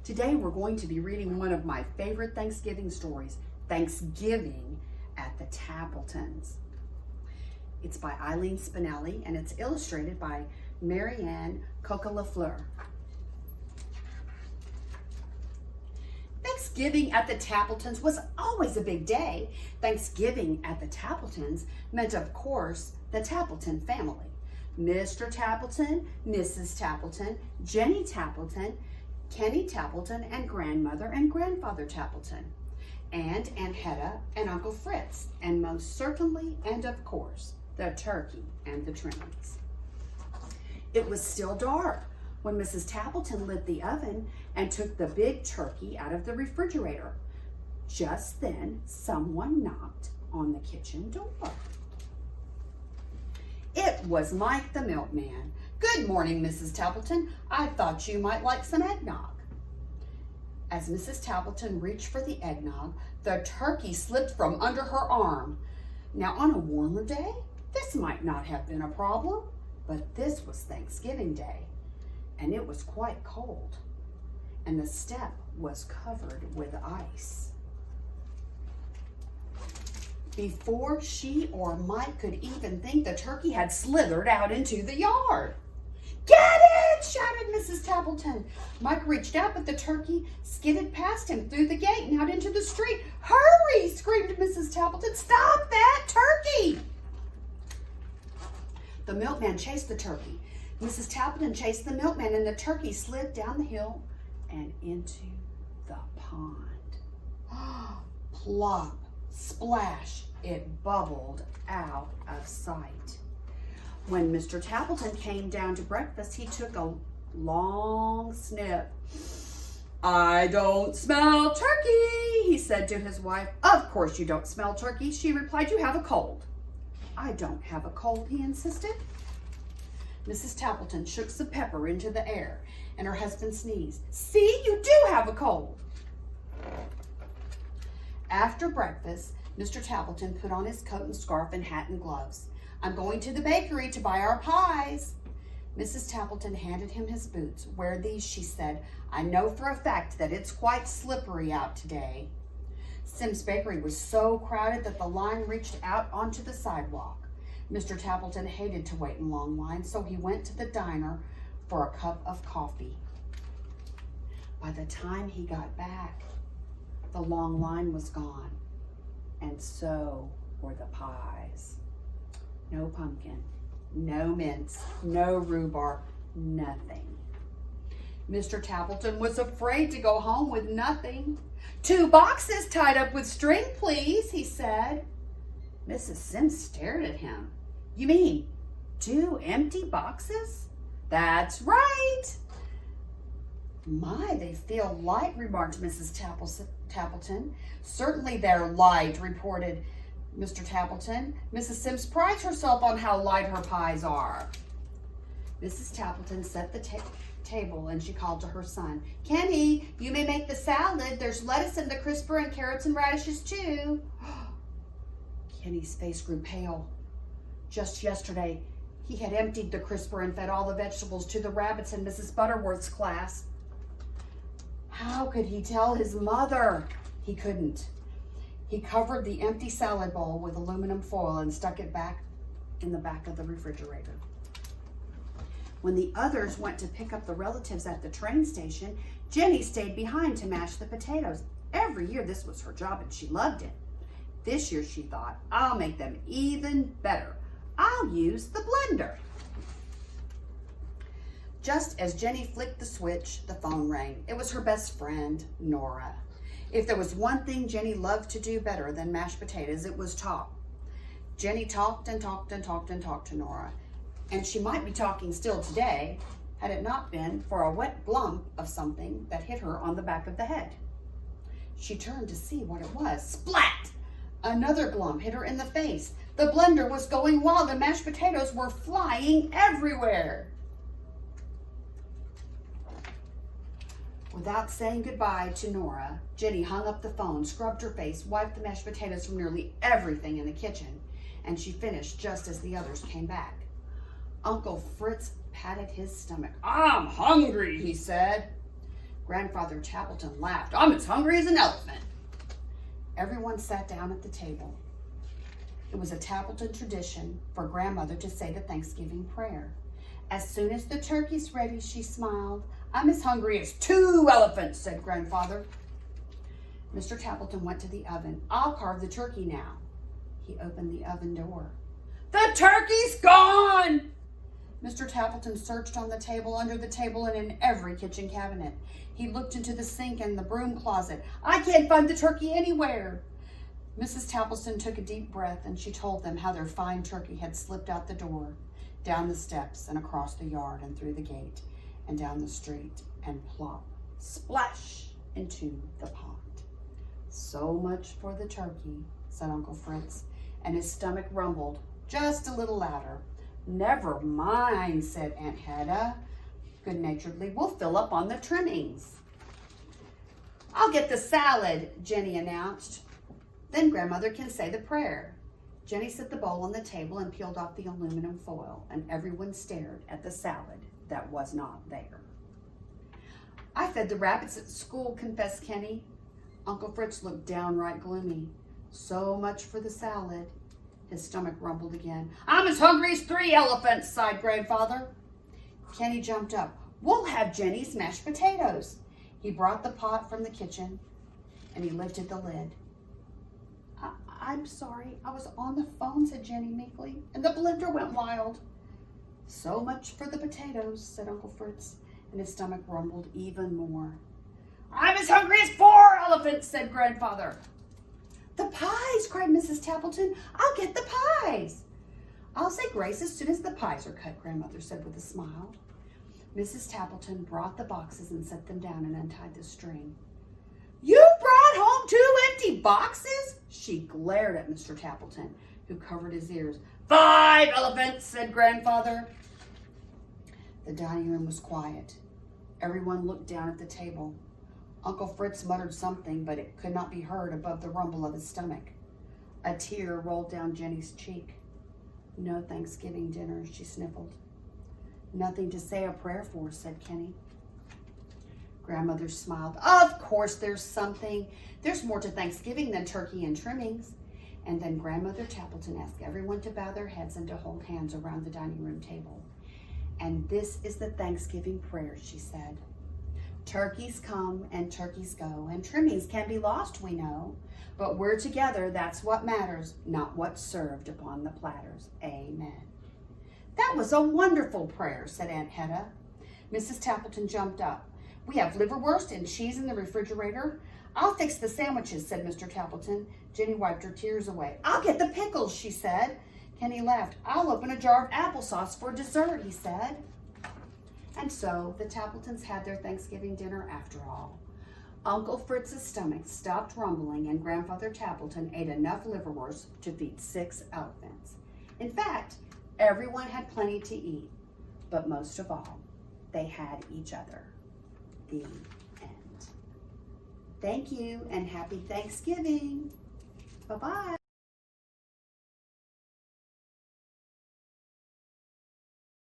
Today we're going to be reading one of my favorite Thanksgiving stories, Thanksgiving at the Tappletons. It's by Eileen Spinelli and it's illustrated by Marianne Coca-Lafleur. Thanksgiving at the Tappletons was always a big day. Thanksgiving at the Tappletons meant, of course, the Tappleton family. Mr. Tappleton, Mrs. Tappleton, Jenny Tappleton, Kenny Tappleton, and grandmother and grandfather Tappleton, and Aunt Hedda and Uncle Fritz, and most certainly, and of course, the turkey and the trimmings. It was still dark when Mrs. Tappleton lit the oven and took the big turkey out of the refrigerator. Just then, someone knocked on the kitchen door. It was Mike the milkman. "Good morning, Mrs. Tappleton. I thought you might like some eggnog." As Mrs. Tappleton reached for the eggnog, the turkey slipped from under her arm. Now, on a warmer day, this might not have been a problem, but this was Thanksgiving Day, and it was quite cold, and the step was covered with ice. Before she or Mike could even think, the turkey had slithered out into the yard. "Get it!" shouted Mrs. Tappleton. Mike reached out, but the turkey skidded past him through the gate and out into the street. "Hurry!" screamed Mrs. Tappleton. "Stop that turkey!" The milkman chased the turkey. Mrs. Tappleton chased the milkman, and the turkey slid down the hill and into the pond. Plop! Splash! It bubbled out of sight. When Mr. Tappleton came down to breakfast, he took a long sniff. "I don't smell turkey," he said to his wife. "Of course you don't smell turkey," she replied. "You have a cold." "I don't have a cold," he insisted. Mrs. Tappleton shook some pepper into the air, and her husband sneezed. "See, you do have a cold." After breakfast, Mr. Tappleton put on his coat and scarf and hat and gloves. "I'm going to the bakery to buy our pies." Mrs. Tappleton handed him his boots. "Wear these," she said. "I know for a fact that it's quite slippery out today." Sim's Bakery was so crowded that the line reached out onto the sidewalk. Mr. Tappleton hated to wait in long lines, so he went to the diner for a cup of coffee. By the time he got back, the long line was gone, and so were the pies. No pumpkin, no mince, no rhubarb, nothing. Mr. Tappleton was afraid to go home with nothing. "2 boxes tied up with string, please," he said. Mrs. Sims stared at him. "You mean 2 empty boxes?" "That's right." "My, they feel light," remarked Mrs. Tappleton. "Certainly they're light," reported Mr. Tappleton. "Mrs. Sims prides herself on how light her pies are." Mrs. Tappleton set the table and she called to her son. "Kenny, you may make the salad. There's lettuce in the crisper and carrots and radishes too." Kenny's face grew pale. Just yesterday, he had emptied the crisper and fed all the vegetables to the rabbits in Mrs. Butterworth's class. How could he tell his mother? He couldn't. He covered the empty salad bowl with aluminum foil and stuck it back in the back of the refrigerator. When the others went to pick up the relatives at the train station, Jenny stayed behind to mash the potatoes. Every year this was her job and she loved it. This year she thought, "I'll make them even better. I'll use the blender." Just as Jenny flicked the switch, the phone rang. It was her best friend, Nora. If there was one thing Jenny loved to do better than mashed potatoes, it was talk. Jenny talked and talked and talked and talked to Nora, and she might be talking still today had it not been for a wet glump of something that hit her on the back of the head. She turned to see what it was. Splat! Another glump hit her in the face. The blender was going wild and mashed potatoes were flying everywhere. Without saying goodbye to Nora, Jenny hung up the phone, scrubbed her face, wiped the mashed potatoes from nearly everything in the kitchen, and she finished just as the others came back. Uncle Fritz patted his stomach. "I'm hungry," he said. Grandfather Tappleton laughed. I'm as hungry as an elephant. Everyone sat down at the table. It was a Tappleton tradition for Grandmother to say the Thanksgiving prayer. As soon as the turkey's ready, she smiled. I'm as hungry as 2 elephants, said Grandfather. Mr. Tappleton went to the oven. I'll carve the turkey now. He opened the oven door. The turkey's gone! Mr. Tappleton searched on the table, under the table, and in every kitchen cabinet. He looked into the sink and the broom closet. I can't find the turkey anywhere. Mrs. Tappleton took a deep breath, and she told them how their fine turkey had slipped out the door, down the steps, and across the yard, and through the gate, and down the street, and plop, splash, into the pond. So much for the turkey, said Uncle Fritz, and his stomach rumbled just a little louder. Never mind, said Aunt Hedda good-naturedly. We'll fill up on the trimmings. I'll get the salad, Jenny announced. Then Grandmother can say the prayer. Jenny set the bowl on the table and peeled off the aluminum foil, and everyone stared at the salad that was not there. I fed the rabbits at school, confessed Kenny. Uncle Fritz looked downright gloomy. So much for the salad. His stomach rumbled again. I'm as hungry as 3 elephants, sighed Grandfather. Kenny jumped up. We'll have Jenny's mashed potatoes. He brought the pot from the kitchen, and he lifted the lid. I'm sorry, I was on the phone, said Jenny meekly, and the blender went wild. So much for the potatoes, said Uncle Fritz, and his stomach rumbled even more. I'm as hungry as 4 elephants, said Grandfather. The pies, cried Mrs. Tappleton. I'll get the pies. I'll say grace as soon as the pies are cut, Grandmother said with a smile. Mrs. Tappleton brought the boxes and set them down and untied the string. You brought home 2 empty boxes? She glared at Mr. Tappleton, who covered his ears. 5 elephants, said Grandfather. The dining room was quiet. Everyone looked down at the table. Uncle Fritz muttered something, but it could not be heard above the rumble of his stomach. A tear rolled down Jenny's cheek. No Thanksgiving dinner, she sniffled. Nothing to say a prayer for, said Kenny. Grandmother smiled. Of course there's something. There's more to Thanksgiving than turkey and trimmings. And then Grandmother Tappleton asked everyone to bow their heads and to hold hands around the dining room table. And this is the Thanksgiving prayer, she said. Turkeys come and turkeys go, and trimmings can be lost, we know. But we're together, that's what matters, not what's served upon the platters. Amen. That was a wonderful prayer, said Aunt Hedda. Mrs. Tappleton jumped up. We have liverwurst and cheese in the refrigerator. I'll fix the sandwiches, said Mr. Tappleton. Jenny wiped her tears away. I'll get the pickles, she said. Kenny laughed. I'll open a jar of applesauce for dessert, he said. And so the Tappletons had their Thanksgiving dinner after all. Uncle Fritz's stomach stopped rumbling, and Grandfather Tappleton ate enough liverwurst to feed 6 elephants. In fact, everyone had plenty to eat, but most of all, they had each other. The end. Thank you, and happy Thanksgiving. Bye-bye.